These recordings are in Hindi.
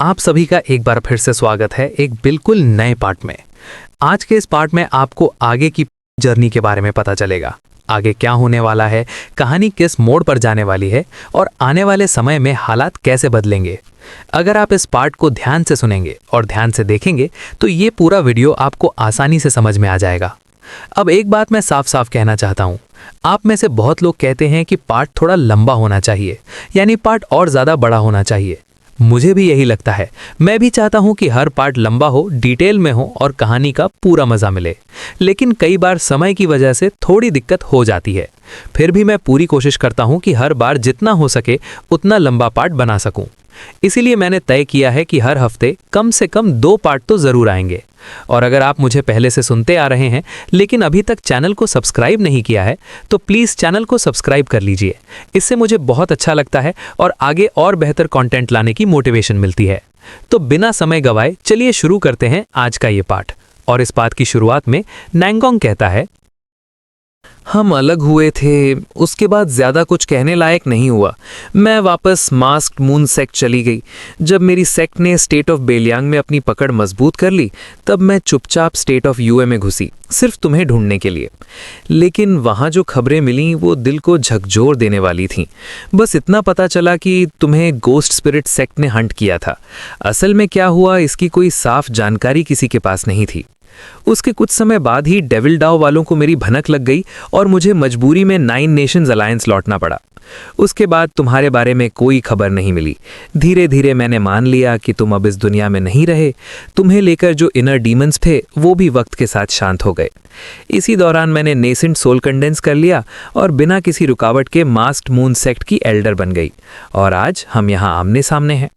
आप सभी का एक बार फिर से स्वागत है एक बिल्कुल नए पार्ट में। आज के इस पार्ट में आपको आगे की जर्नी के बारे में पता चलेगा। आगे क्या होने वाला है, कहानी किस मोड़ पर जाने वाली है और आने वाले समय में हालात कैसे बदलेंगे। अगर आप इस पार्ट को ध्यान से सुनेंगे और ध्यान से देखेंगे तो ये पूरा वीडियो आपको आसानी से समझ में आ जाएगा। अब एक बात मैं साफ साफ कहना चाहता हूँ, आप में से बहुत लोग कहते हैं कि पार्ट थोड़ा लंबा होना चाहिए, यानी पार्ट और ज़्यादा बड़ा होना चाहिए। मुझे भी यही लगता है। मैं भी चाहता हूं कि हर पार्ट लंबा हो, डिटेल में हो और कहानी का पूरा मजा मिले, लेकिन कई बार समय की वजह से थोड़ी दिक्कत हो जाती है। फिर भी मैं पूरी कोशिश करता हूं कि हर बार जितना हो सके उतना लंबा पार्ट बना सकूं। इसीलिए मैंने तय किया है कि हर हफ्ते कम से कम 2 पार्ट तो ज़रूर आएंगे। और अगर आप मुझे पहले से सुनते आ रहे हैं लेकिन अभी तक चैनल को सब्सक्राइब नहीं किया है तो प्लीज़ चैनल को सब्सक्राइब कर लीजिए। इससे मुझे बहुत अच्छा लगता है और आगे और बेहतर कंटेंट लाने की मोटिवेशन मिलती है। तो बिना समय गवाए चलिए शुरू करते हैं आज का ये पार्ट। और इस बात की शुरुआत में नांगोंग कहता है, हम अलग हुए थे, उसके बाद ज़्यादा कुछ कहने लायक नहीं हुआ। मैं वापस मास्क्ड मून सेक्ट चली गई। जब मेरी सेक्ट ने स्टेट ऑफ बेलियांग में अपनी पकड़ मजबूत कर ली तब मैं चुपचाप स्टेट ऑफ यूए में घुसी, सिर्फ तुम्हें ढूंढने के लिए। लेकिन वहाँ जो खबरें मिलीं वो दिल को झकझोर देने वाली थीं। बस इतना पता चला कि तुम्हें गोस्ट स्पिरिट सेक्ट ने हंट किया था। असल में क्या हुआ इसकी कोई साफ जानकारी किसी के पास नहीं थी। उसके कुछ समय बाद ही डेविल डाओ वालों को मेरी भनक लग गई और मुझे मजबूरी में 9 नेशंस अलायंस लौटना पड़ा। उसके बाद तुम्हारे बारे में कोई खबर नहीं मिली। धीरे धीरे मैंने मान लिया कि तुम अब इस दुनिया में नहीं रहे। तुम्हें लेकर जो इनर डीमंस थे वो भी वक्त के साथ शांत हो गए। इसी दौरान मैंने नेसेंट सोल कंडेंस कर लिया और बिना किसी रुकावट के मास्क्ड मून सेक्ट की एल्डर बन गई। और आज हम यहाँ आमने सामने हैं।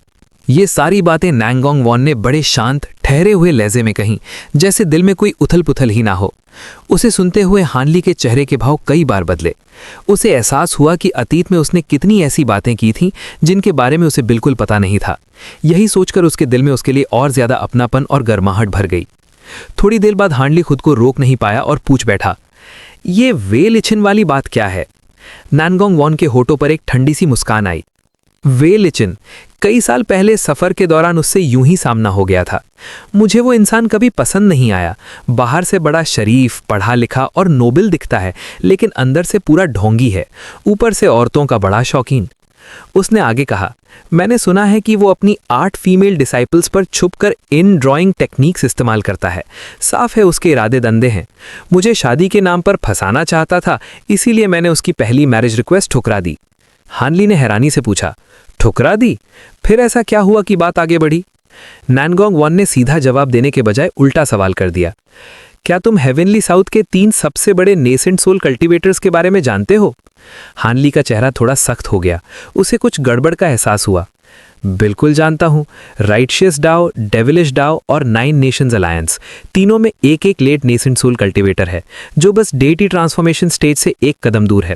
ये सारी बातें नांगोंग वॉन ने बड़े शांत ठहरे हुए लहजे में कहीं, जैसे दिल में कोई उथल पुथल ही ना हो। उसे सुनते हुए हानली के चेहरे के भाव कई बार बदले। उसे एहसास हुआ कि अतीत में उसने कितनी ऐसी बातें की थीं जिनके बारे में उसे बिल्कुल पता नहीं था। यही सोचकर उसके दिल में उसके लिए और ज्यादा अपनापन और गर्माहट भर गई। थोड़ी देर बाद हानली खुद को रोक नहीं पाया और पूछ बैठा, ये वे लिचिन वाली बात क्या है? नांगोंग वॉन के होठों पर एक ठंडी सी मुस्कान आई। वे लिचिन, कई साल पहले सफ़र के दौरान उससे यूं ही सामना हो गया था। मुझे वो इंसान कभी पसंद नहीं आया। बाहर से बड़ा शरीफ, पढ़ा लिखा और नोबल दिखता है, लेकिन अंदर से पूरा ढोंगी है, ऊपर से औरतों का बड़ा शौकीन। उसने आगे कहा, मैंने सुना है कि वो अपनी 8 फीमेल डिसाइपल्स पर छुपकर इन ड्राइंग टेक्निक्स इस्तेमाल करता है। साफ है उसके इरादे दंदे हैं। मुझे शादी के नाम पर फंसाना चाहता था, इसीलिए मैंने उसकी पहली मैरिज रिक्वेस्ट ठुकरा दी। हानली ने हैरानी से पूछा, ठुकरा दी? फिर ऐसा क्या हुआ कि बात आगे बढ़ी? नांगोंग वॉन ने सीधा जवाब देने के बजाय उल्टा सवाल कर दिया, क्या तुम हेवनली साउथ के 3 सबसे बड़े नेसेंट सोल कल्टीवेटर्स के बारे में जानते हो? हानली का चेहरा थोड़ा सख्त हो गया। उसे कुछ गड़बड़ का एहसास हुआ। बिल्कुल जानता हूँ। राइटशियस डाओ, डेविलिश डाओ और 9 नेशंस अलायंस, तीनों में एक एक लेट नेसेंट सोल कल्टीवेटर है जो बस डेटी ट्रांसफॉर्मेशन स्टेज से एक कदम दूर है।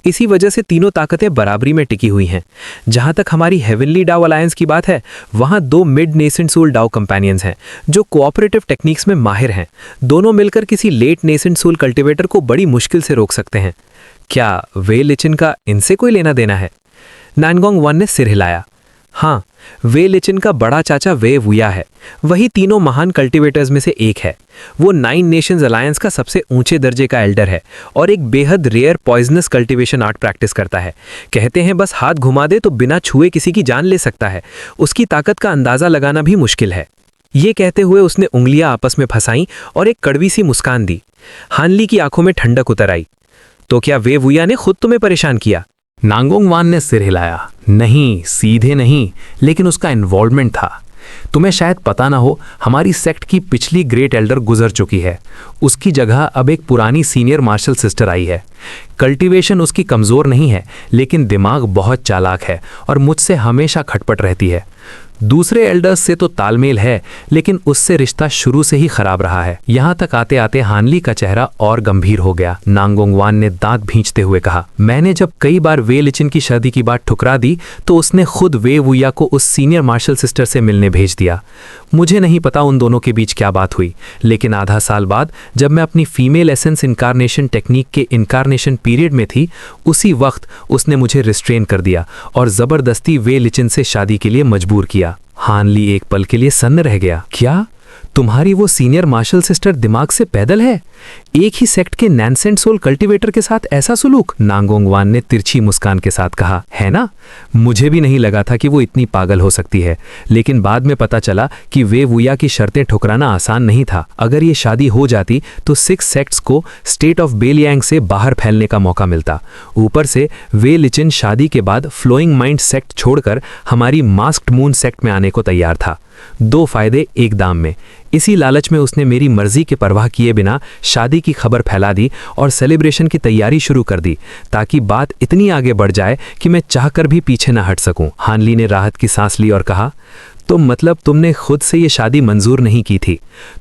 इसी वजह से तीनों ताकतें बराबरी में टिकी हुई हैं। जहाँ तक हमारी हेवनली डाओ अलायंस की बात है, वहाँ 2 mid nascent soul Dao companions हैं जो कोऑपरेटिव टेक्निक्स में माहिर हैं। दोनों मिलकर किसी लेट नेसेंट सोल कल्टीवेटर को बड़ी मुश्किल से रोक सकते हैं। क्या वे लिचिन का इनसे कोई लेना देना है? नांगोंग वॉन ने सिर हिलाया। हाँ, वे लिचिन का बड़ा चाचा वे वुया है। वही तीनों महान कल्टीवेटर्स में से एक है। वो 9 नेशंस अलायंस का सबसे ऊंचे दर्जे का एल्डर है और एक बेहद rare poisonous cultivation art practice करता है। कहते हैं बस हाथ घुमा दे तो बिना छुए किसी की जान ले सकता है। उसकी ताकत का अंदाजा लगाना भी मुश्किल है। ये कहते हुए उसने उंगलियां आपस में फंसाईं और एक कड़वी सी मुस्कान दी। हानली की आंखों में ठंडक उतर आई। तो क्या वे वुया ने खुद तुम्हें परेशान किया? नांगोंग वॉन ने सिर हिलाया। नहीं, सीधे नहीं, लेकिन उसका इन्वॉल्वमेंट था। तुम्हें शायद पता ना हो, हमारी सेक्ट की पिछली ग्रेट एल्डर गुजर चुकी है। उसकी जगह अब एक पुरानी सीनियर मार्शल सिस्टर आई है। कल्टीवेशन उसकी कमज़ोर नहीं है, लेकिन दिमाग बहुत चालाक है और मुझसे हमेशा खटपट रहती है। दूसरे एल्डर्स से तो तालमेल है, लेकिन उससे रिश्ता शुरू से ही खराब रहा है। यहाँ तक आते आते हानली का चेहरा और गंभीर हो गया। नांगोंग वॉन ने दांत भींचते हुए कहा, मैंने जब कई बार वे लिचिन की शादी की बात ठुकरा दी तो उसने खुद वे वुया को उस सीनियर मार्शल सिस्टर से मिलने भेज दिया। मुझे नहीं पता उन दोनों के बीच क्या बात हुई, लेकिन आधा साल बाद जब मैं अपनी फीमेल एसेंस इनकारनेशन टेक्निक के इनकारनेशन पीरियड में थी, उसी वक्त उसने मुझे रिस्ट्रेन कर दिया और ज़बरदस्ती वे लिचिन से शादी के लिए मजबूर किया। दिया। हानली एक पल के लिए सन्न रह गया। क्या तुम्हारी वो सीनियर मार्शल सिस्टर दिमाग से पैदल है? एक ही सेक्ट के नैनसेंट सोल कल्टीवेटर के साथ ऐसा सुलूक? नांगोंग वान ने तिरछी मुस्कान के साथ कहा, है ना? मुझे भी नहीं लगा था कि वो इतनी पागल हो सकती है, लेकिन बाद में पता चला कि वे वुया की शर्तें ठुकराना आसान नहीं था। अगर ये शादी हो जाती तो 6 सेक्ट्स को स्टेट ऑफ बेलियांग से बाहर फैलने का मौका मिलता। ऊपर से वे लिचिन शादी के बाद फ्लोइंग माइंड सेक्ट छोड़कर हमारी मास्क्ड मून सेक्ट में आने को तैयार था। 2 फायदे एक दाम में। इसी लालच में उसने मेरी मर्जी के परवाह किए बिना शादी की खबर फैला दी और सेलिब्रेशन की तैयारी शुरू कर दी, ताकि बात इतनी आगे बढ़ जाए कि मैं चाहकर भी पीछे न हट सकूं। हानली ने राहत की सांस ली और कहा, तो मतलब तुमने खुद से ये शादी मंजूर नहीं की थी?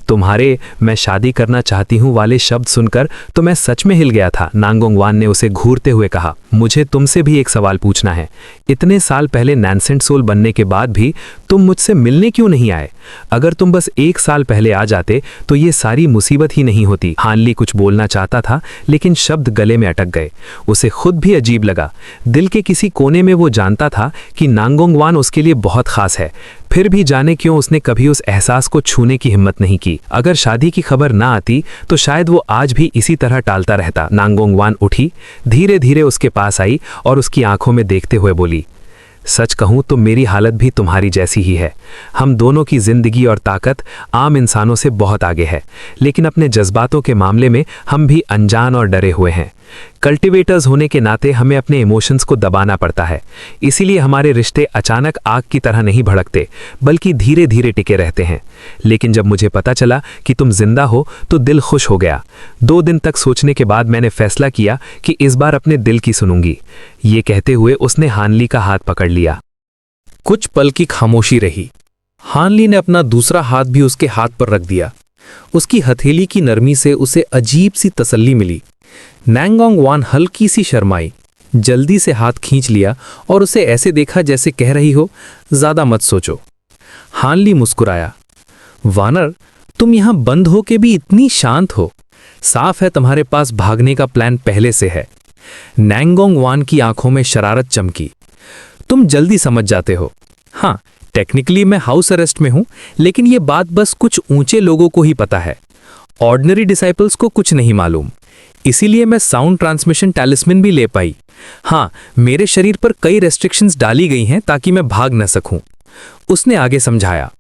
तुम्हारे मैं शादी करना चाहती हूँ वाले शब्द सुनकर तो मैं सच में हिल गया था। नांगोंग वान ने उसे घूरते हुए कहा, मुझे तुमसे भी एक सवाल पूछना है। इतने साल पहले नैनसेंट सोल बनने के बाद भी तुम मुझसे मिलने क्यों नहीं आए? अगर तुम बस 1 साल पहले आ जाते तो ये सारी मुसीबत ही नहीं होती। हानली कुछ बोलना चाहता था, लेकिन शब्द गले में अटक गए। उसे खुद भी अजीब लगा। दिल के किसी कोने में वो जानता था कि नांगोंग वान उसके लिए बहुत खास है, फिर भी जाने क्यों उसने कभी उस एहसास को छूने की हिम्मत नहीं की। अगर शादी की खबर ना आती तो शायद वो आज भी इसी तरह टालता रहता। नांगोंग वान उठी, धीरे धीरे उसके पास आई और उसकी आंखों में देखते हुए बोली, सच कहूं तो मेरी हालत भी तुम्हारी जैसी ही है। हम दोनों की जिंदगी और ताकत आम इंसानों से बहुत आगे है, लेकिन अपने जज्बातों के मामले में हम भी अनजान और डरे हुए हैं। कल्टीवेटर्स होने के नाते हमें अपने इमोशंस को दबाना पड़ता है, इसीलिए हमारे रिश्ते अचानक आग की तरह नहीं भड़कते, बल्कि धीरे धीरे टिके रहते हैं। लेकिन जब मुझे पता चला कि तुम जिंदा हो तो दिल खुश हो गया। 2 दिन तक सोचने के बाद मैंने फैसला किया कि इस बार अपने दिल की सुनूंगी। ये कहते हुए उसने हानली का हाथ पकड़ लिया। कुछ पल की खामोशी रही। हानली ने अपना दूसरा हाथ भी उसके हाथ पर रख दिया। उसकी हथेली की नरमी से उसे अजीब सी तसल्ली मिली। नांगोंग वान हल्की सी शर्माई, जल्दी से हाथ खींच लिया और उसे ऐसे देखा जैसे कह रही हो, ज्यादा मत सोचो। हानली मुस्कुराया, वानर, तुम यहां बंद हो के भी इतनी शांत हो। साफ है तुम्हारे पास भागने का प्लान पहले से है। नांगोंग वान की आंखों में शरारत चमकी। तुम जल्दी समझ जाते हो। हाँ, टेक्निकली मैं हाउस अरेस्ट में हूं, लेकिन ये बात बस कुछ ऊंचे लोगों को ही पता है। ऑर्डिनरी डिसाइपल्स को कुछ नहीं मालूम। इसीलिए मैं साउंड ट्रांसमिशन टैलिस्मैन भी ले पाई। हाँ, मेरे शरीर पर कई रेस्ट्रिक्शंस डाली गई हैं ताकि मैं भाग न सकूं। उसने आगे समझाया,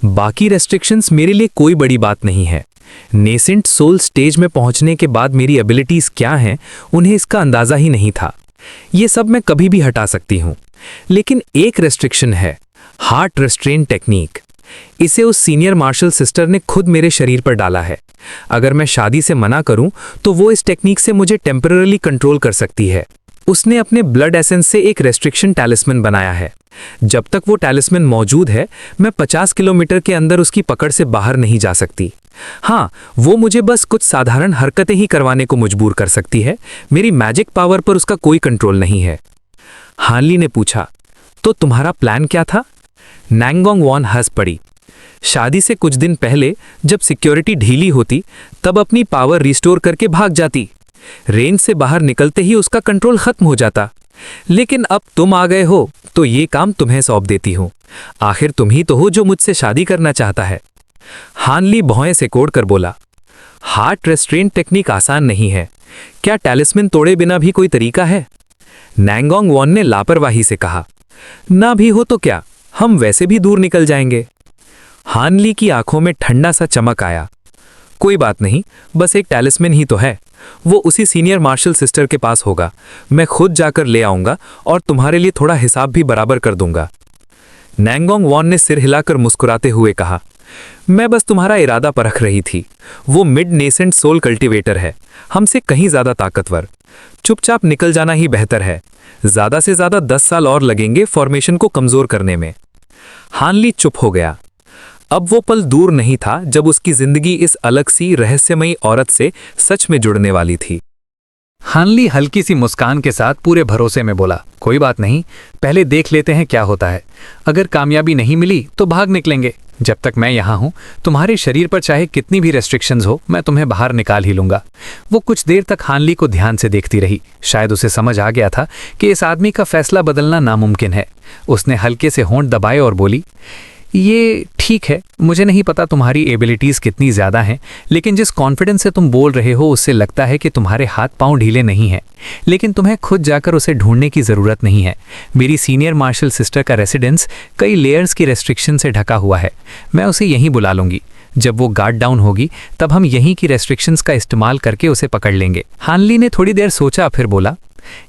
बाकी रेस्ट्रिक्शंस मेरे लिए कोई बड़ी बात नहीं है। नेसेंट सोल स्टेज में पहुंचने के बाद मेरी एबिलिटीज क्या हैं, उन्हें इसका अंदाजा ही नहीं था। ये सब मैं कभी भी हटा सकती हूं। लेकिन एक रेस्ट्रिक्शन है, हार्ट रेस्ट्रेन टेक्निक। इसे उस सीनियर मार्शल सिस्टर ने खुद मेरे शरीर पर डाला है। अगर मैं शादी से मना करूं तो वो इस टेक्निक से मुझे टेम्पररी कंट्रोल कर सकती है। उसने अपने ब्लड एसेंस से एक रेस्ट्रिक्शन टैलिस्मैन बनाया है। जब तक वो टैलिस्मैन मौजूद है, मैं 50 किलोमीटर के अंदर उसकी पकड़ से बाहर नहीं जा सकती। हाँ, वो मुझे बस कुछ साधारण हरकतें ही करवाने को मजबूर कर सकती है। मेरी मैजिक पावर पर उसका कोई कंट्रोल नहीं है। हानली ने पूछा, तो तुम्हारा प्लान क्या था? नांगोंग वान हंस पड़ी। शादी से कुछ दिन पहले जब सिक्योरिटी ढीली होती, तब अपनी पावर रिस्टोर करके भाग जाती। रेंज से बाहर निकलते ही उसका कंट्रोल खत्म हो जाता। लेकिन अब तुम आ गए हो तो ये काम तुम्हें सौंप देती हूं। आखिर तुम ही तो हो जो मुझसे शादी करना चाहता है। हानली भौएं से कोड़कर बोला, हार्ट रेस्ट्रेन टेक्निक आसान नहीं है। क्या टैलिस्मैन तोड़े बिना भी कोई तरीका है? नांगोंग वान ने लापरवाही से कहा, ना भी हो तो क्या, हम वैसे भी दूर निकल जाएंगे। हानली की आंखों में ठंडा सा चमक आया। कोई बात नहीं, बस एक टैलिस्मैन ही तो है। वो उसी सीनियर मार्शल सिस्टर के पास होगा। मैं खुद जाकर ले आऊंगा और तुम्हारे लिए थोड़ा हिसाब भी बराबर कर दूंगा। नांगोंग वान ने सिर हिलाकर मुस्कुराते हुए कहा, मैं बस तुम्हारा इरादा परख रही थी। वो मिड नेसेंट सोल कल्टीवेटर है, हमसे कहीं ज्यादा ताकतवर। चुपचाप निकल जाना ही बेहतर है। ज्यादा से ज्यादा 10 साल और लगेंगे फॉर्मेशन को कमजोर करने में। हानली चुप हो गया। अब वो पल दूर नहीं था जब उसकी जिंदगी इस अलग सी रहस्यमयी औरत से सच में जुड़ने वाली थी। हानली हल्की सी मुस्कान के साथ पूरे भरोसे में बोला, कोई बात नहीं, पहले देख लेते हैं क्या होता है। अगर कामयाबी नहीं मिली तो भाग निकलेंगे। जब तक मैं यहाँ हूँ तुम्हारे शरीर पर चाहे कितनी भी रेस्ट्रिक्शंस हो, मैं तुम्हें बाहर निकाल ही लूंगा। वो कुछ देर तक हानली को ध्यान से देखती रही। शायद उसे समझ आ गया था कि इस आदमी का फैसला बदलना नामुमकिन है। उसने हल्के से होंठ दबाए और बोली, ये ठीक है, मुझे नहीं पता तुम्हारी एबिलिटीज़ कितनी ज़्यादा हैं, लेकिन जिस कॉन्फिडेंस से तुम बोल रहे हो उससे लगता है कि तुम्हारे हाथ पांव ढीले नहीं हैं। लेकिन तुम्हें खुद जाकर उसे ढूंढने की ज़रूरत नहीं है। मेरी सीनियर मार्शल सिस्टर का रेसिडेंस कई लेयर्स की रेस्ट्रिक्शन से ढका हुआ है। मैं उसे यहीं बुला लूंगी। जब वो गार्ड डाउन होगी तब हम यहीं की रेस्ट्रिक्शंस का इस्तेमाल करके उसे पकड़ लेंगे। हानली ने थोड़ी देर सोचा, फिर बोला,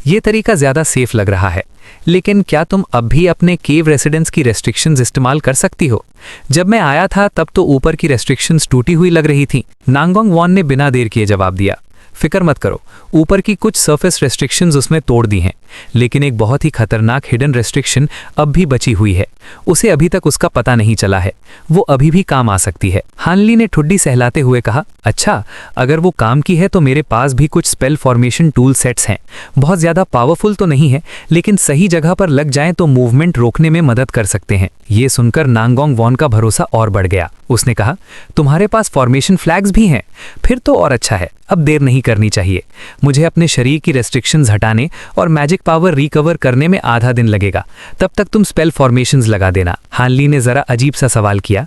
ये तरीका ज़्यादा सेफ लग रहा है, लेकिन क्या तुम अब भी अपने केव रेसिडेंस की रेस्ट्रिक्शंस इस्तेमाल कर सकती हो? जब मैं आया था तब तो ऊपर की रेस्ट्रिक्शंस टूटी हुई लग रही थी। नांगोंग वॉन ने बिना देर किए जवाब दिया, फिक्र मत करो, ऊपर की कुछ सरफेस रेस्ट्रिक्शंस उसमें तोड़ दी हैं, लेकिन एक बहुत ही खतरनाक हिडन रेस्ट्रिक्शन अब भी बची हुई है। उसे अभी तक उसका पता नहीं चला है। वो अभी भी काम आ सकती है। हानली ने ठुड्डी सहलाते हुए कहा, अच्छा, अगर वो काम की है तो मेरे पास भी कुछ स्पेल फॉर्मेशन टूल सेट्स हैं। बहुत ज़्यादा पावरफुल तो नहीं है, लेकिन सही जगह पर लग जाएं तो मूवमेंट रोकने में मदद कर सकते हैं। ये सुनकर नांगोंग वॉन का भरोसा और बढ़ गया। उसने कहा, तुम्हारे पास फॉर्मेशन फ्लैग्स भी हैं? फिर तो और अच्छा है। अब देर नहीं करनी चाहिए। मुझे अपने शरीर की रेस्ट्रिक्शंस हटाने और मैजिक पावर रिकवर करने में आधा दिन लगेगा। तब तक तुम स्पेल फॉर्मेशंस लगा देना। हानली ने जरा अजीब सा सवाल किया,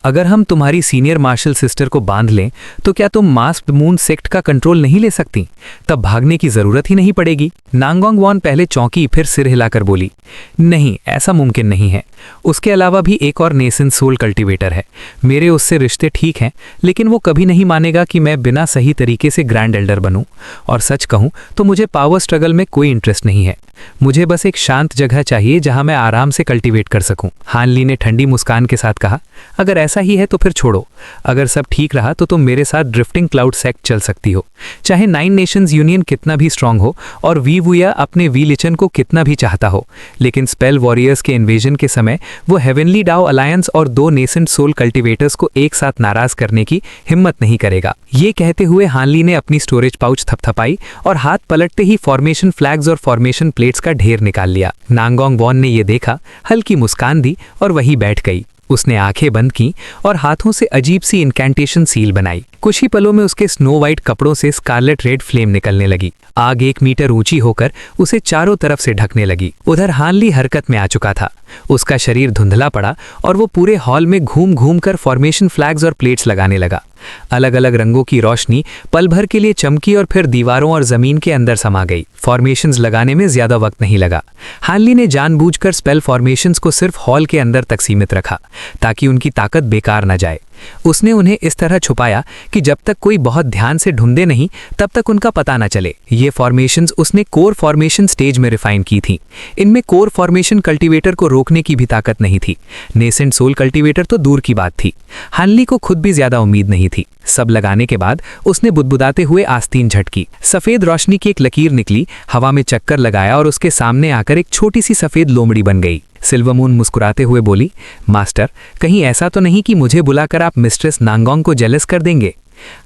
अगर हम तुम्हारी सीनियर मार्शल सिस्टर को बांध लें तो क्या तुम मास्क्ड मून सेक्ट का कंट्रोल नहीं ले सकती? तब भागने की जरूरत ही नहीं पड़ेगी। नांगोंग वॉन पहले चौंकी, फिर सिर हिलाकर बोली, नहीं, ऐसा मुमकिन नहीं है। उसके अलावा भी एक और नेसेंट सोल कल्टीवेटर है। मेरे उससे रिश्ते ठीक हैं, लेकिन वो कभी नहीं मानेगा कि मैं बिना सही तरीके से ग्रैंड एल्डर बनूं। और सच कहूं तो मुझे पावर स्ट्रगल में कोई इंटरेस्ट नहीं है। मुझे बस एक शांत जगह चाहिए जहां मैं आराम से कल्टीवेट कर सकूं। हानली ने ठंडी मुस्कान के साथ कहा, अगर ऐसा ही है तो फिर छोड़ो। अगर सब ठीक रहा तो तुम मेरे साथ ड्रिफ्टिंग क्लाउड सेक्ट चल सकती हो। चाहे 9 नेशंस यूनियन कितना भी स्ट्रांग हो और वी वुया अपने वी लिचन को कितना भी चाहता हो, लेकिन स्पेल वॉरियर्स के इन्वेजन के समय वो हेवनली डाओ अलायंस और 2 नेसेंट सोल कल्टीवेटर्स को एक साथ नाराज करने की हिम्मत नहीं करेगा। ये कहते हुए हानली ने अपनी स्टोरेज पाउच थपथपाई और हाथ पलटते ही फॉर्मेशन फ्लैग्स और फॉर्मेशन प्लेट्स का ढेर निकाल लिया। नांगोंग वॉन ने ये देखा, हल्की मुस्कान दी और वहीं बैठ गई। उसने आंखें बंद की और हाथों से अजीब सी इनकैंटेशन सील बनाई। कुछ ही पलों में उसके स्नो वाइट कपड़ों से स्कारलेट रेड फ्लेम निकलने लगी। आग 1 मीटर ऊंची होकर उसे चारों तरफ से ढकने लगी। उधर हानली हरकत में आ चुका था। उसका शरीर धुंधला पड़ा और वो पूरे हॉल में घूम घूम कर फॉर्मेशन फ्लैग्स और प्लेट्स लगाने लगा। अलग अलग रंगों की रोशनी पल भर के लिए चमकी और फिर दीवारों और जमीन के अंदर समा गई। फॉर्मेशंस लगाने में ज्यादा वक्त नहीं लगा। हानली ने जानबूझकर स्पेल फॉर्मेशंस को सिर्फ हॉल के अंदर तक सीमित रखा ताकि उनकी ताकत बेकार न जाए। उसने उन्हें इस तरह छुपाया कि जब तक कोई बहुत ध्यान से ढूंढे नहीं तब तक उनका पता न चले। ये फॉर्मेशंस उसने कोर फॉर्मेशन स्टेज में रिफाइन की थी। इनमें कोर फॉर्मेशन कल्टीवेटर को रोकने की भी ताकत नहीं थी। नेसेंट सोल कल्टीवेटर तो दूर की बात थी। हानली को खुद भी ज्यादा उम्मीद नहीं थी। सब लगाने के बाद उसने बुदबुदाते हुए आस्तीन झटकी। सफेद रोशनी की एक लकीर निकली, हवा में चक्कर लगाया और उसके सामने आकर एक छोटी सी सफेद लोमड़ी बन गई। सिल्वर मून मुस्कुराते हुए बोली, मास्टर, कहीं ऐसा तो नहीं कि मुझे बुलाकर आप मिस्ट्रेस नांगोंग को जेलस कर देंगे?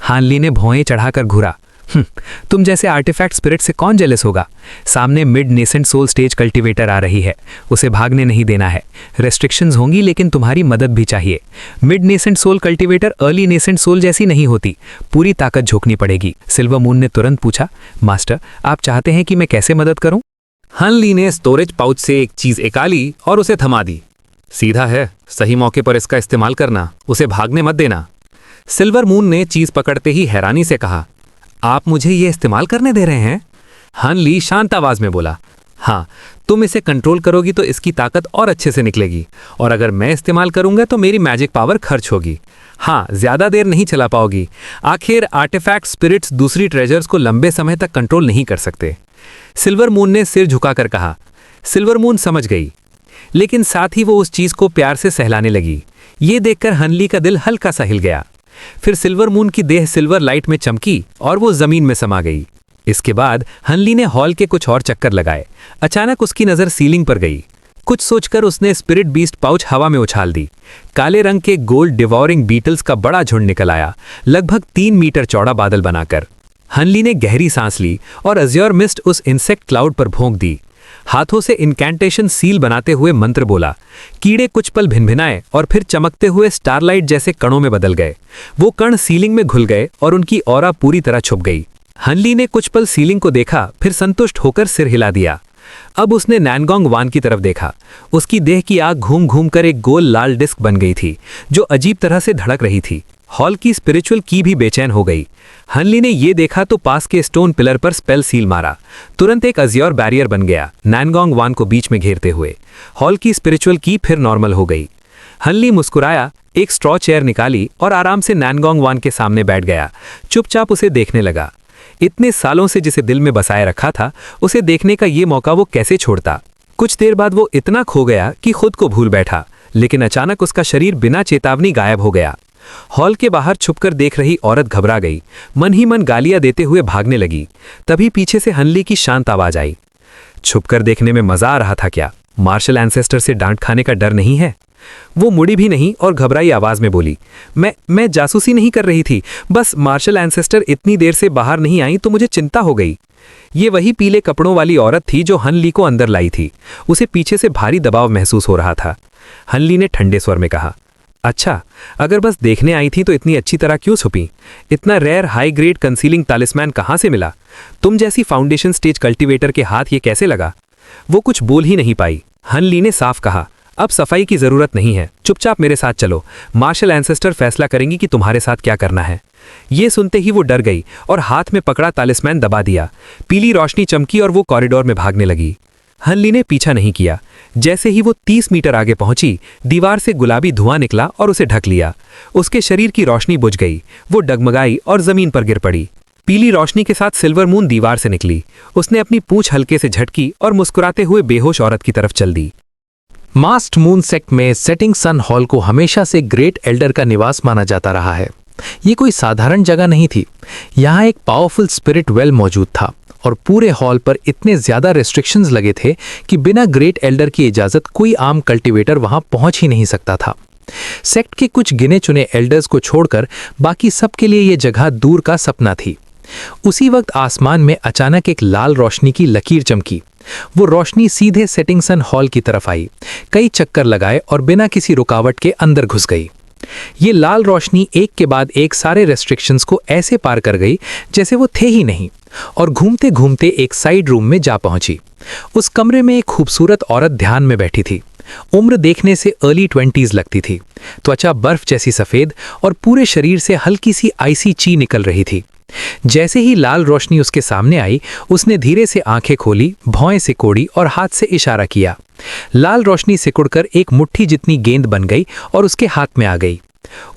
हानली ने भौएं चढ़ाकर घूरा, तुम जैसे आर्टिफैक्ट स्पिरिट से कौन जेलस होगा? सामने mid nascent soul stage cultivator आ रही है, उसे भागने नहीं देना है। रेस्ट्रिक्शंस होंगी लेकिन तुम्हारी मदद भी चाहिए। Mid nascent soul cultivator early nascent soul जैसी नहीं होती, पूरी ताकत झोंकनी पड़ेगी। सिल्वर मून ने तुरंत पूछा, मास्टर, आप चाहते हैं कि मैं कैसे मदद करूं? हानली ने स्टोरेज पाउच से एक चीज निकाली और उसे थमा दी। सीधा है, सही मौके पर इसका इस्तेमाल करना, उसे भागने मत देना। सिल्वर मून ने चीज पकड़ते ही हैरानी से कहा, आप मुझे ये इस्तेमाल करने दे रहे हैं? हानली शांत आवाज में बोला, हाँ, तुम इसे कंट्रोल करोगी तो इसकी ताकत और अच्छे से निकलेगी, और अगर मैं इस्तेमाल करूंगा तो मेरी मैजिक पावर खर्च होगी। हाँ, ज्यादा देर नहीं चला पाओगी। आखिर आर्टिफैक्ट स्पिरिट्स दूसरी ट्रेजर्स को लंबे समय तक कंट्रोल नहीं कर सकते। सिल्वर मून ने सिर झुकाकर कहा। सिल्वर मून समझ गई, लेकिन साथ ही वो उस चीज को प्यार से सहलाने लगी। ये देखकर हानली का दिल हल्का सा हिल गया। फिर सिल्वर मून की देह सिल्वर लाइट में चमकी और वो जमीन में समा गई। इसके बाद हानली ने हॉल के कुछ और चक्कर लगाए। अचानक उसकी नजर सीलिंग पर गई। कुछ सोचकर उसने स्पिरिट बीस्ट पाउच हवा में उछाल दी। काले रंग के गोल्ड डिवॉरिंग बीटल्स का बड़ा झुंड निकल आया, लगभग 3 मीटर चौड़ा बादल बनाकर। हानली ने गहरी सांस ली और अज्योर मिस्ट उस इंसेक्ट क्लाउड पर भोंक दी। हाथों से इनकैंटेशन सील बनाते हुए मंत्र बोला। कीड़े कुछ पल भिनभिनाए और फिर चमकते हुए स्टारलाइट जैसे कणों में बदल गए। वो कण सीलिंग में घुल गए और उनकी ऑरा पूरी तरह छुप गई। हनली ने कुछ पल सीलिंग को देखा, फिर संतुष्ट होकर सिर हिला दिया। अब उसने नैनगोंग वान की तरफ देखा। उसकी देह की आग घूम घूम कर एक गोल लाल डिस्क बन गई थी, जो अजीब तरह से धड़क रही थी। हॉल की स्पिरिचुअल की भी बेचैन हो गई। हनली ने ये देखा तो पास के स्टोन पिलर पर स्पेल सील मारा। तुरंत एक अज्योर बैरियर बन गया, नैनगोंग वान को बीच में घेरते हुए। हॉल की स्पिरिचुअल की फिर नॉर्मल हो गई। हनली मुस्कुराया, एक स्ट्रॉ चेयर निकाली और आराम से नैनगोंग वान के सामने बैठ गया। चुपचाप उसे देखने लगा। इतने सालों से जिसे दिल में बसाए रखा था, उसे देखने का ये मौका वो कैसे छोड़ता। कुछ देर बाद वो इतना खो गया कि खुद को भूल बैठा, लेकिन अचानक उसका शरीर बिना चेतावनी गायब हो गया। हॉल के बाहर छुपकर देख रही औरत घबरा गई, मन ही मन गालियां देते हुए भागने लगी। तभी पीछे से हनली की शांत आवाज आई। छुपकर देखने में मजा आ रहा था क्या? मार्शल एंसेस्टर से डांट खाने का डर नहीं है? वो मुड़ी भी नहीं और घबराई आवाज में बोली, मैं जासूसी नहीं कर रही थी, बस मार्शल एंसेस्टर इतनी देर से बाहर नहीं आई तो मुझे चिंता हो गई। ये वही पीले कपड़ों वाली औरत थी जो हनली को अंदर लाई थी। उसे पीछे से भारी दबाव महसूस हो रहा था। हनली ने ठंडे स्वर में कहा, अच्छा, अगर बस देखने आई थी तो इतनी अच्छी तरह क्यों छुपी? इतना रेयर हाई ग्रेड कंसीलिंग तालिस्मैन कहाँ से मिला? तुम जैसी फाउंडेशन स्टेज कल्टीवेटर के हाथ ये कैसे लगा? वो कुछ बोल ही नहीं पाई। हनली ने साफ कहा, अब सफाई की जरूरत नहीं है, चुपचाप मेरे साथ चलो। मार्शल एंसेस्टर फैसला करेंगी कि तुम्हारे साथ क्या करना है। ये सुनते ही वो डर गई और हाथ में पकड़ा तालिस्मैन दबा दिया। पीली रोशनी चमकी और वो कॉरिडोर में भागने लगी। हनली ने पीछा नहीं किया। जैसे ही वो 30 मीटर आगे पहुंची, दीवार से गुलाबी धुआं निकला और उसे ढक लिया। उसके शरीर की रोशनी बुझ गई। वो डगमगाई और जमीन पर गिर पड़ी। पीली रोशनी के साथ सिल्वर मून दीवार से निकली। उसने अपनी पूंछ हल्के से झटकी और मुस्कुराते हुए बेहोश औरत की तरफ चल दी। मास्ट मून सेक्ट में सेटिंग सन हॉल को हमेशा से ग्रेट एल्डर का निवास माना जाता रहा है। ये कोई साधारण जगह नहीं थी। यहाँ एक पावरफुल स्पिरिट वेल मौजूद था और पूरे हॉल पर इतने ज्यादा रेस्ट्रिक्शंस लगे थे कि बिना ग्रेट एल्डर की इजाजत कोई आम कल्टीवेटर वहां पहुंच ही नहीं सकता था। सेक्ट के कुछ गिने चुने एल्डर्स को छोड़कर बाकी सबके लिए यह जगह दूर का सपना थी। उसी वक्त आसमान में अचानक एक लाल रोशनी की लकीर चमकी। वो रोशनी सीधे सेटिंग सन हॉल की तरफ आई, कई चक्कर लगाए और बिना किसी रुकावट के अंदर घुस गई। ये लाल रोशनी एक के बाद एक सारे रेस्ट्रिक्शंस को ऐसे पार कर गई जैसे वो थे ही नहीं और घूमते घूमते एक साइड रूम में जा पहुंची। उस कमरे में एक खूबसूरत औरत ध्यान में बैठी थी। उम्र देखने से अर्ली 20s लगती थी। त्वचा बर्फ जैसी सफेद और पूरे शरीर से हल्की सी आइसी ची निकल रही थी। जैसे ही लाल रोशनी उसके सामने आई, उसने धीरे से आंखें खोली, भौएं सिकोड़ी और हाथ से इशारा किया। लाल रोशनी सिकुड़कर एक मुट्ठी जितनी गेंद बन गई और उसके हाथ में आ गई।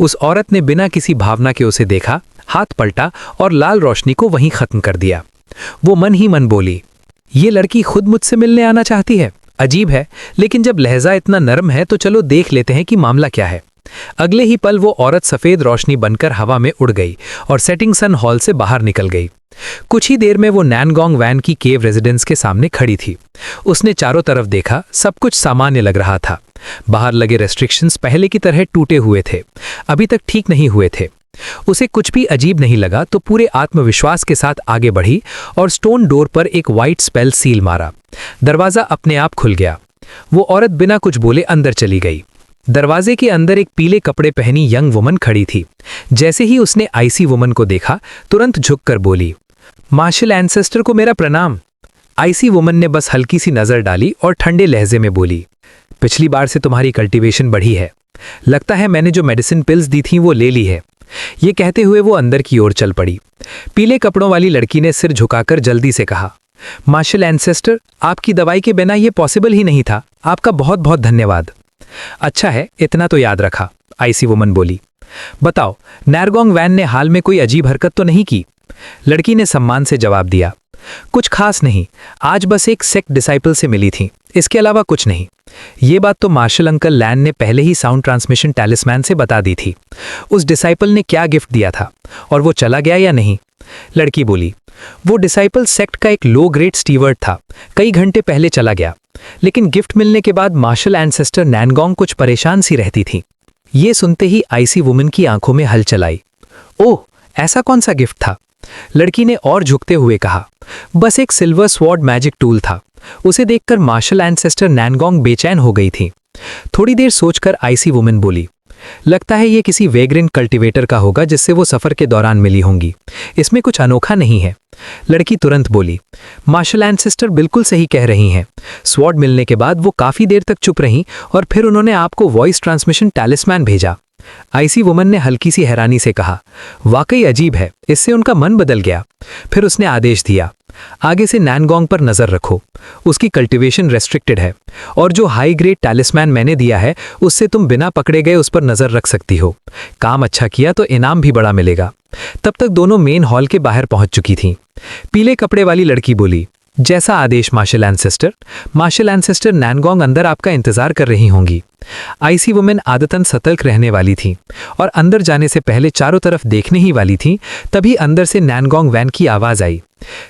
उस औरत ने बिना किसी भावना के उसे देखा, हाथ पलटा और लाल रोशनी को वहीं खत्म कर दिया। वो मन ही मन बोली, ये लड़की खुद मुझसे मिलने आना चाहती है। अजीब है, लेकिन जब लहजा इतना नरम है तो चलो देख लेते हैं कि मामला क्या है। अगले ही पल वो औरत सफेद रोशनी बनकर हवा में उड़ गई और सेटिंग सन हॉल से बाहर निकल गई। कुछ ही देर में वो नैनगोंग वैन की केव रेजिडेंस के सामने खड़ी थी। उसने चारों तरफ देखा, सब कुछ सामान्य लग रहा था। बाहर लगे रेस्ट्रिक्शंस पहले की तरह टूटे हुए थे, अभी तक ठीक नहीं हुए थे। उसे कुछ भी अजीब नहीं लगा तो पूरे आत्मविश्वास के साथ आगे बढ़ी और स्टोन डोर पर एक वाइट स्पेल सील मारा। दरवाजा अपने आप खुल गया। वो औरत बिना कुछ बोले अंदर चली गई। दरवाजे के अंदर एक पीले कपड़े पहनी यंग वुमन खड़ी थी। जैसे ही उसने आईसी वुमन को देखा, तुरंत झुककर बोली, मार्शल एंसेस्टर को मेरा प्रणाम। आईसी वुमन ने बस हल्की सी नजर डाली और ठंडे लहजे में बोली, पिछली बार से तुम्हारी कल्टीवेशन बढ़ी है। लगता है मैंने जो मेडिसिन पिल्स दी थी वो ले ली है। ये कहते हुए वो अंदर की ओर चल पड़ी। पीले कपड़ों वाली लड़की ने सिर झुकाकर जल्दी से कहा, मार्शल एंसेस्टर, आपकी दवाई के बिना ये पॉसिबल ही नहीं था। आपका बहुत बहुत धन्यवाद। अच्छा है, इतना तो याद रखा, आईसी वुमन बोली। बताओ, नैनगोंग वैन ने हाल में कोई अजीब हरकत तो नहीं की? लड़की ने सम्मान से जवाब दिया, कुछ खास नहीं, आज बस एक सेक्ट डिसाइपल से मिली थी, इसके अलावा कुछ नहीं। ये बात तो मार्शल अंकल लैन ने पहले ही साउंड ट्रांसमिशन टैलिस्मैन से बता दी थी। उस डिसाइपल ने क्या गिफ्ट दिया था और वो चला गया या नहीं? लड़की बोली, वो डिसाइपल सेक्ट का एक लो ग्रेड स्टीवर्ड था, कई घंटे पहले चला गया। लेकिन गिफ्ट मिलने के बाद मार्शल एंसेस्टर नैनगोंग कुछ परेशान सी रहती थी। ये सुनते ही आईसी वुमन की आंखों में हलचल आई। ओह, ऐसा कौन सा गिफ्ट था? लड़की ने और झुकते हुए कहा, बस एक सिल्वर स्वॉर्ड मैजिक टूल था, उसे देखकर मार्शल एंसेस्टर नैनगोंग बेचैन हो गई थी। थोड़ी देर सोचकर आईसी वुमन बोली, लगता है ये किसी वेग्रिन कल्टीवेटर का होगा जिससे वो सफर के दौरान मिली होंगी। इसमें कुछ अनोखा नहीं है। लड़की तुरंत बोली, मार्शल एंसेस्टर बिल्कुल सही कह रही हैं। स्वॉर्ड मिलने के बाद वो काफी देर तक चुप रहीं और फिर उन्होंने आपको वॉइस ट्रांसमिशन टैलिस्मैन भेजा। आईसी वुमन ने हल्की सी हैरानी से कहा, वाकई अजीब है, इससे उनका मन बदल गया। फिर उसने आदेश दिया, आगे से नैनगोंग पर नजर रखो, उसकी कल्टीवेशन रेस्ट्रिक्टेड है और जो हाई ग्रेड टैलिस्मैन मैंने दिया है उससे तुम बिना पकड़े गए उस पर नजर रख सकती हो। काम अच्छा किया तो इनाम भी बड़ा मिलेगा। तब तक दोनों मेन हॉल के बाहर पहुंच चुकी थीं। पीले कपड़े वाली लड़की बोली, जैसा आदेश मार्शल एंसेस्टर। मार्शल एंसेस्टर नैनगोंग अंदर आपका इंतजार कर रही होंगी। आईसी वुमेन आदतन सतर्क रहने वाली थी और अंदर जाने से पहले चारों तरफ देखने ही वाली थी। तभी अंदर से नैनगोंग वैन की आवाज आई,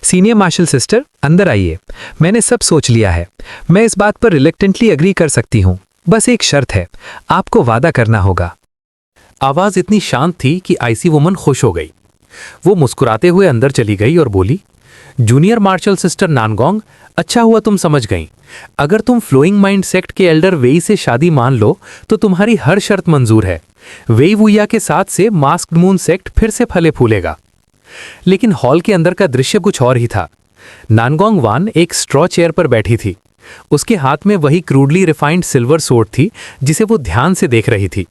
सीनियर मार्शल सिस्टर अंदर आइए, मैंने सब सोच लिया है। मैं इस बात पर रिलेक्टेंटली एग्री कर सकती हूँ, बस एक शर्त है, आपको वादा करना होगा। आवाज इतनी शांत थी कि आईसी वुमन खुश हो गई। वो मुस्कुराते हुए अंदर चली गई और बोली, जूनियर मार्शल सिस्टर नैनगोंग, अच्छा हुआ तुम समझ गई। अगर तुम फ्लोइंग माइंड सेक्ट के एल्डर वेई से शादी मान लो तो तुम्हारी हर शर्त मंजूर है। वेई वुया के साथ से मास्क्ड मून सेक्ट फिर से फले फूलेगा। लेकिन हॉल के अंदर का दृश्य कुछ और ही था। नैनगोंग वान एक स्ट्रॉ चेयर पर बैठी थी। उसके हाथ में वही क्रूडली रिफाइंड सिल्वर सोर्ड थी जिसे वो ध्यान से देख रही थी।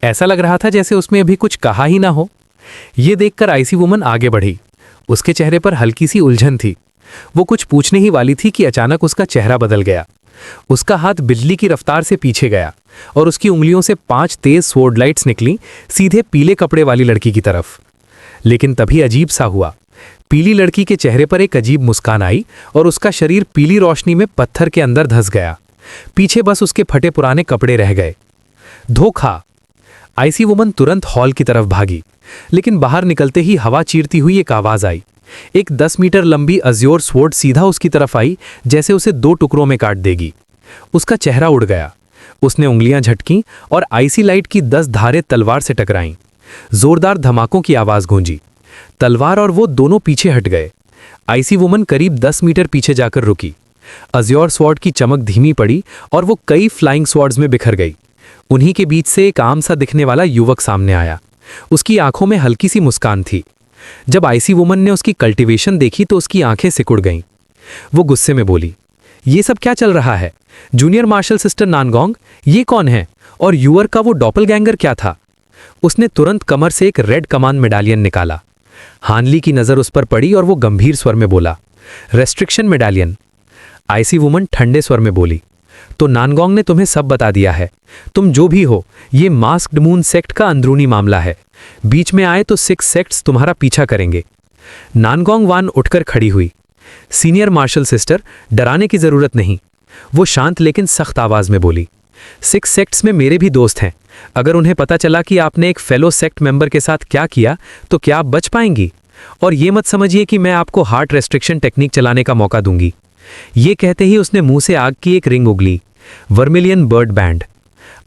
ऐसा लग रहा था जैसे उसमें अभी कुछ कहा ही ना हो। यह देखकर आईसी वुमन आगे बढ़ी। उसके चेहरे पर हल्की सी उलझन थी। वो कुछ पूछने ही वाली थी कि अचानक उसका चेहरा बदल गया। उसका हाथ बिजली की रफ्तार से पीछे गया और उसकी उंगलियों से 5 तेज स्वॉर्ड लाइट्स निकली, सीधे पीले कपड़े वाली लड़की की तरफ। लेकिन तभी अजीब सा हुआ। पीली लड़की के चेहरे पर एक अजीब मुस्कान आई और उसका शरीर पीली रोशनी में पत्थर के अंदर धंस गया। पीछे बस उसके फटे पुराने कपड़े रह गए। धोखा! आईसी वुमन तुरंत हॉल की तरफ भागी, लेकिन बाहर निकलते ही हवा चीरती हुई एक आवाज आई। एक 10 मीटर लंबी अज्योर स्वॉर्ड सीधा उसकी तरफ आई, जैसे उसे 2 टुकड़ों में काट देगी। उसका चेहरा उड़ गया। उसने उंगलियां झटकीं और आईसी लाइट की 10 धारें तलवार से टकराईं। जोरदार धमाकों की आवाज गूंजी। तलवार और वो दोनों पीछे हट गए। आईसी वुमन करीब 10 मीटर पीछे जाकर रुकी। अज्योर स्वॉर्ड की चमक धीमी पड़ी और वो कई फ्लाइंग स्वॉर्ड्स में बिखर गई। उन्हीं के बीच से एक आम सा दिखने वाला युवक सामने आया। उसकी आंखों में हल्की सी मुस्कान थी। जब आईसी वुमन ने उसकी कल्टीवेशन देखी तो उसकी आंखें सिकुड़ गईं। वो गुस्से में बोली, ये सब क्या चल रहा है? जूनियर मार्शल सिस्टर नैनगोंग, ये कौन है? और यूअर का वो डॉपलगैंगर क्या था? उसने तुरंत कमर से एक रेड कमांड मेडालियन निकाला। हानली की नजर उस पर पड़ी और वो गंभीर स्वर में बोला, रेस्ट्रिक्शन मेडालियन। आईसी वुमन ठंडे स्वर में बोली, तो नैनगोंग ने तुम्हें सब बता दिया है। तुम जो भी हो, ये मास्क्ड मून सेक्ट का अंदरूनी मामला है। बीच में आए तो 6 सेक्ट्स तुम्हारा पीछा करेंगे। नैनगोंग वान उठकर खड़ी हुई। सीनियर मार्शल सिस्टर, डराने की जरूरत नहीं। वो शांत लेकिन सख्त आवाज में बोली, 6 सेक्ट्स में मेरे भी दोस्त हैं। अगर उन्हें पता चला कि आपने एक फेलो सेक्ट मेंबर के साथ क्या किया तो क्या आप बच पाएंगी? और ये मत समझिए कि मैं आपको हार्ट रेस्ट्रिक्शन टेक्निक चलाने का मौका दूंगी। ये कहते ही उसने मुंह से आग की एक रिंग उगली। Vermilion bird band.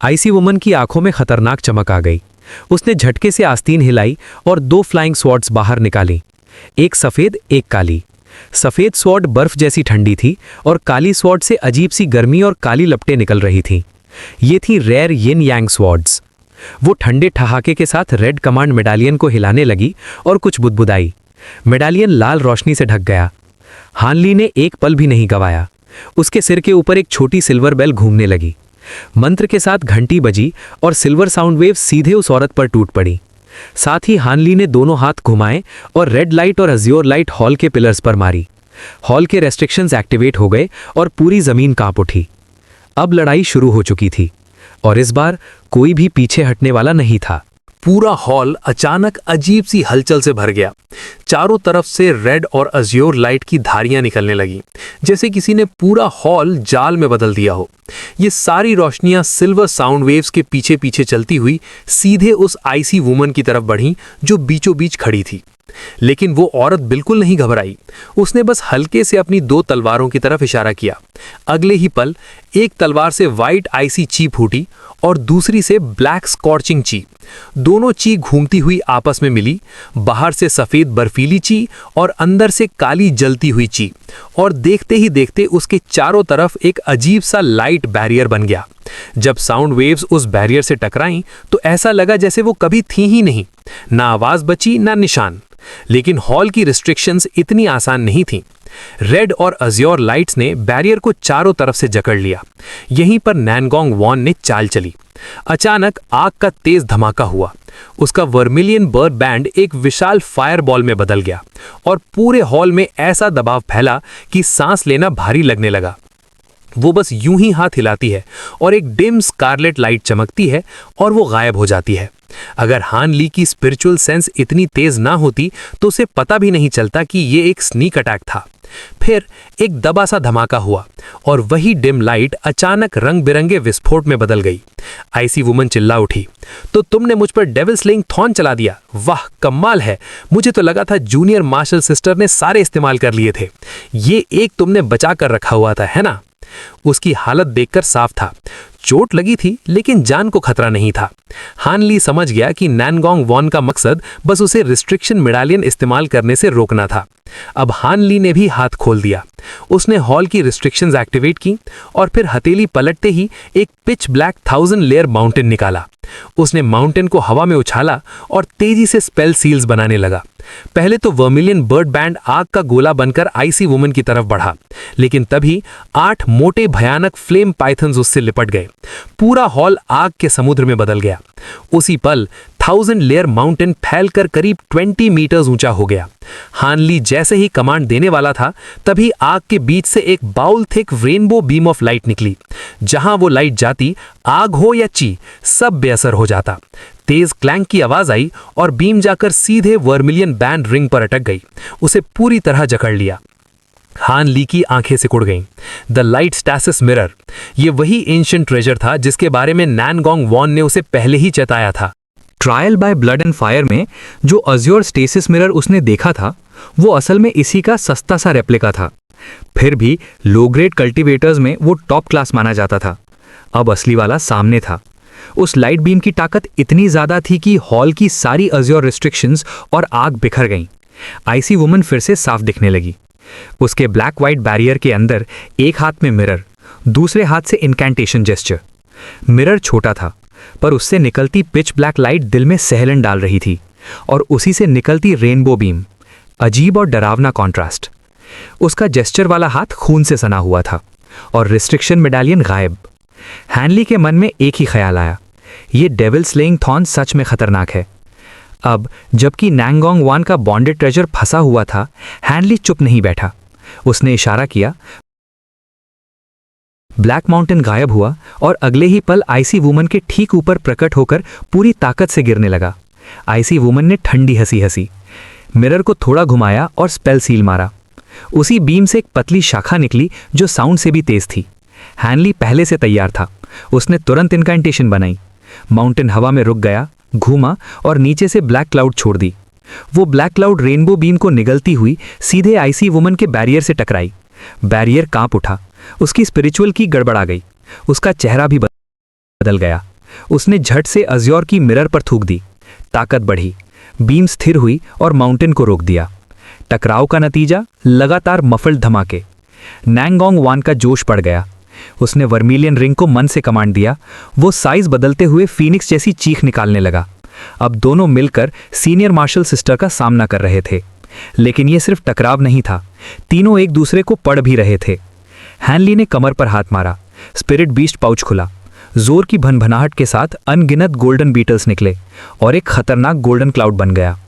Icy woman की आंखों में खतरनाक चमक आ गई। उसने झटके से आस्तीन हिलाई और 2 फ्लाइंग स्वॉर्ड्स बाहर निकाली, एक सफेद एक काली। सफेद स्वॉर्ड बर्फ जैसी ठंडी थी और काली स्वॉर्ड से अजीब सी गर्मी और काली लपटें निकल रही थीं। ये थी रेयर यिन यांग स्वॉर्ड्स। वो ठंडे ठहाके के साथ रेड कमांड मेडालियन को हिलाने लगी और कुछ बुदबुदाई। मेडालियन लाल रोशनी से ढक गया। हानली ने एक पल भी नहीं गवाया। उसके सिर के ऊपर एक छोटी सिल्वर बेल घूमने लगी। मंत्र के साथ घंटी बजी और सिल्वर साउंड वेव सीधे उस औरत पर टूट पड़ी। साथ ही हानली ने दोनों हाथ घुमाए और रेड लाइट और अज्योर लाइट हॉल के पिलर्स पर मारी। हॉल के रेस्ट्रिक्शंस एक्टिवेट हो गए और पूरी जमीन कांप उठी। अब लड़ाई शुरू हो चुकी थी और इस बार कोई भी पीछे हटने वाला नहीं था। पूरा हॉल अचानक अजीब सी हलचल से भर गया। चारों तरफ से रेड और अज्योर लाइट की धारियां निकलने लगीं, जैसे किसी ने पूरा हॉल जाल में बदल दिया हो। ये सारी रोशनियां सिल्वर साउंड वेव्स के पीछे पीछे चलती हुई सीधे उस आईसी वुमन की तरफ बढ़ीं जो बीचों बीच खड़ी थी। लेकिन वो औरत बिल्कुल नहीं घबराई। उसने बस हल्के से अपनी 2 तलवारों की तरफ इशारा किया। अगले ही पल एक तलवार से वाइट आइसी ची फूटी और दूसरी से ब्लैक स्कॉर्चिंग ची। दोनों ची घूमती हुई आपस में मिली, बाहर से सफेद बर्फीली ची और अंदर से काली जलती हुई ची, और देखते ही देखते उसके चारों तरफ एक अजीब सा लाइट बैरियर बन गया। जब साउंड वेव्स उस बैरियर से टकराईं तो ऐसा लगा जैसे वो कभी थी ही नहीं, ना आवाज बची ना निशान। लेकिन हॉल की रिस्ट्रिक्शंस इतनी आसान नहीं थीं। रेड और अज्योर लाइट्स ने बैरियर को चारों तरफ से जकड़ लिया। यहीं पर नैनगोंग वॉन ने चाल चली। अचानक आग का तेज धमाका हुआ। उसका वर्मिलियन बर्ड बैंड एक विशाल फायरबॉल में बदल गया और पूरे हॉल में ऐसा दबाव फैला कि सांस लेना भारी लगने लगा। वो बस यूं ही हाथ हिलाती है और एक डिम स्कारलेट लाइट चमकती है और वो गायब हो जाती है। अगर हान ली की स्पिरिचुअल सेंस इतनी तेज ना होती तो उसे पता भी नहीं चलता कि ये एक स्नीक अटैक था। फिर एक दबा सा धमाका हुआ और वही डिम लाइट अचानक रंग बिरंगे विस्फोट में बदल गई। आईसी वुमन चिल्ला उठी, तो तुमने मुझ पर डेविल स्लेइंग थॉर्न चला दिया। वाह, कमाल है। मुझे तो लगा था जूनियर मार्शल सिस्टर ने सारे इस्तेमाल कर लिए थे। ये एक तुमने बचा कर रखा हुआ था, है ना? उसकी हालत देखकर साफ था, चोट लगी थी लेकिन जान को खतरा नहीं था। हान ली समझ गया कि नैनगोंग वॉन का मकसद बस उसे रिस्ट्रिक्शन मेडालियन इस्तेमाल करने से रोकना था। अब हान ली ने भी हाथ खोल दिया। उसने हॉल की रिस्ट्रिक्शंस एक्टिवेट की और फिर हथेली पलटते ही एक पिच ब्लैक 1000 लेयर माउंटेन निकाला। उसने माउंटेन को हवा में उछाला और तेजी से स्पेल सील्स बनाने लगा। पहले तो वर्मिलियन बर्ड बैंड आग का गोला बनकर आईसी वुमन की तरफ बढ़ा, लेकिन तभी 8 मोटे भयानक फ्लेम पाइथन्स उससे लिपट गए। पूरा हॉल आग के समुद्र में बदल गया। उसी पल 1000 लेयर माउंटेन फैलकर करीब 20 मीटर्स ऊंचा हो गया। हान ली जैसे ही कमांड देने वाला था, तभी आग के बीच से एक bowl thick rainbow beam of light निकली। जहां वो लाइट जाती, आग हो या ची, सब बेअसर हो जाता। तेज क्लैंक की आवाज आई और बीम जाकर सीधे वर्मिलियन बैंड रिंग पर अटक गई। उसे पूरी तरह जकड़ लिया। हान ली की आंखें सिकुड़ गईं। द लाइट स्टैसिस मिरर, ये वही एंशिएंट ट्रेजर था जिसके बारे में नैनगोंग वॉन ने उसे पहले ही चेताया था। Trial by blood and fire में जो अज्योर स्टेसिस मिरर उसने देखा था, वो असल में इसी का सस्ता सा रेप्लिका था। फिर भी लो ग्रेड कल्टीवेटर्स में वो टॉप क्लास माना जाता था। अब असली वाला सामने था। उस लाइट बीम की ताकत इतनी ज्यादा थी कि हॉल की सारी अज्योर रिस्ट्रिक्शंस और आग बिखर गईं। आईसी वुमन फिर से साफ दिखने लगी। उसके ब्लैक व्हाइट बैरियर के अंदर एक हाथ में मिरर, दूसरे हाथ से इनकैंटेशन जेस्चर। मिरर छोटा था, पर उससे निकलती पिच ब्लैक लाइट दिल में सहलन डाल रही थी, और उसी से निकलती रेनबो बीम, अजीब और डरावना कॉन्ट्रास्ट। उसका जेस्चर वाला हाथ खून से सना हुआ था और रिस्ट्रिक्शन मेडालियन गायब। हैनली के मन में एक ही ख्याल आया, ये डेविल स्लेइंग थॉर्न सच में खतरनाक है। अब जबकि नैनगोंग वॉन का बॉन्डेड ट्रेजर फंसा हुआ था, हैनली चुप नहीं बैठा। उसने इशारा किया, ब्लैक माउंटेन गायब हुआ और अगले ही पल आईसी वुमन के ठीक ऊपर प्रकट होकर पूरी ताकत से गिरने लगा। आईसी वुमन ने ठंडी हंसी हंसी, मिरर को थोड़ा घुमाया और स्पेल सील मारा। उसी बीम से एक पतली शाखा निकली जो साउंड से भी तेज थी। हैनली पहले से तैयार था। उसने तुरंत इनकैंटेशन बनाई। माउंटेन हवा में रुक गया, घूमा और नीचे से ब्लैक क्लाउड छोड़ दी। वो ब्लैक क्लाउड रेनबो बीम को निगलती हुई सीधे आईसी वुमन के बैरियर से टकराई। बैरियर कांप उठा। उसकी स्पिरिचुअल की गड़बड़ा गई। उसका चेहरा भी बदल गया। उसने झट से अज्योर की मिरर पर थूक दी। ताकत बढ़ी, बीम स्थिर हुई और माउंटेन को रोक दिया। टकराव का नतीजा लगातार मफल्ड धमाके। नैनगोंग वॉन का जोश बढ़ गया। उसने वर्मिलियन रिंग को मन से कमांड दिया। वो साइज बदलते हुए फीनिक्स जैसी चीख निकालने लगा। अब दोनों मिलकर सीनियर मार्शल सिस्टर का सामना कर रहे थे। लेकिन ये सिर्फ टकराव नहीं था, तीनों एक दूसरे को पढ़ भी रहे थे। हैनली ने कमर पर हाथ मारा। स्पिरिट बीस्ट पाउच खुला। जोर की भनभनाहट के साथ अनगिनत गोल्डन बीटल्स निकले और एक खतरनाक गोल्डन क्लाउड बन गया।